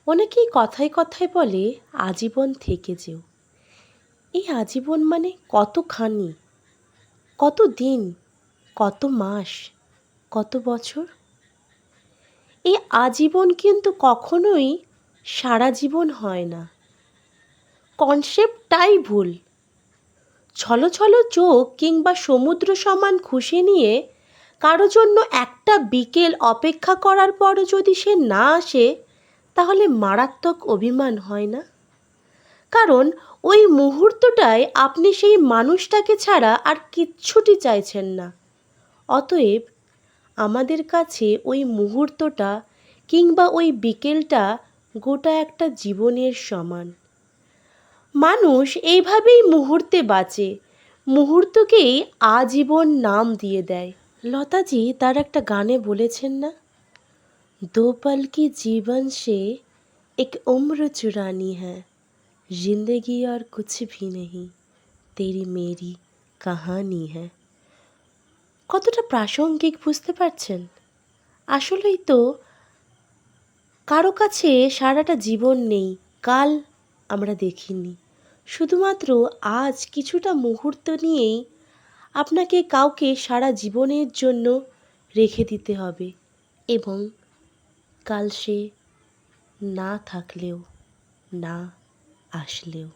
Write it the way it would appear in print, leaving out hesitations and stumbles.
অনেকেই কথায় কথায় বলে আজীবন থেকে যেও। এই আজীবন মানে কতখানি, কত দিন, কত মাস, কত বছর? এই আজীবন কিন্তু কখনোই সারা জীবন হয় না। কনসেপ্টটাই ভুল। ছলো ছলো চোখ কিংবা সমুদ্র সমান খুশি নিয়ে কারো জন্য একটা বিকেল অপেক্ষা করার পরও যদি সে না আসে, তাহলে মারাত্মক অভিমান হয় না? কারণ ওই মুহূর্তটায় আপনি সেই মানুষটাকে ছাড়া আর কিচ্ছুটি চাইছেন না। অতএব আমাদের কাছে ওই মুহূর্তটা কিংবা ওই বিকেলটা গোটা একটা জীবনের সমান। মানুষ এইভাবেই মুহূর্তে বাঁচে, মুহূর্তকেই আজীবন নাম দিয়ে দেয়। লতাজি তার একটা গানে বলেছেন না, দো পল কি জীবন সে এক উম্র চুরানি হ্যায়, জিন্দগি আর কুছ ভি নেহি, তেরি মেরি কাহানি হ্যায়। কতটা প্রাসঙ্গিক বুঝতে পারছেন? আসলেই তো কারো কাছে সারাটা জীবন নেই, কাল আমরা দেখিনি। শুধুমাত্র আজ কিছুটা মুহূর্ত নিয়েই আপনাকে কাউকে সারা জীবনের জন্য রেখে দিতে হবে, এবং কাল সে না থাকলেও, না আসলেও।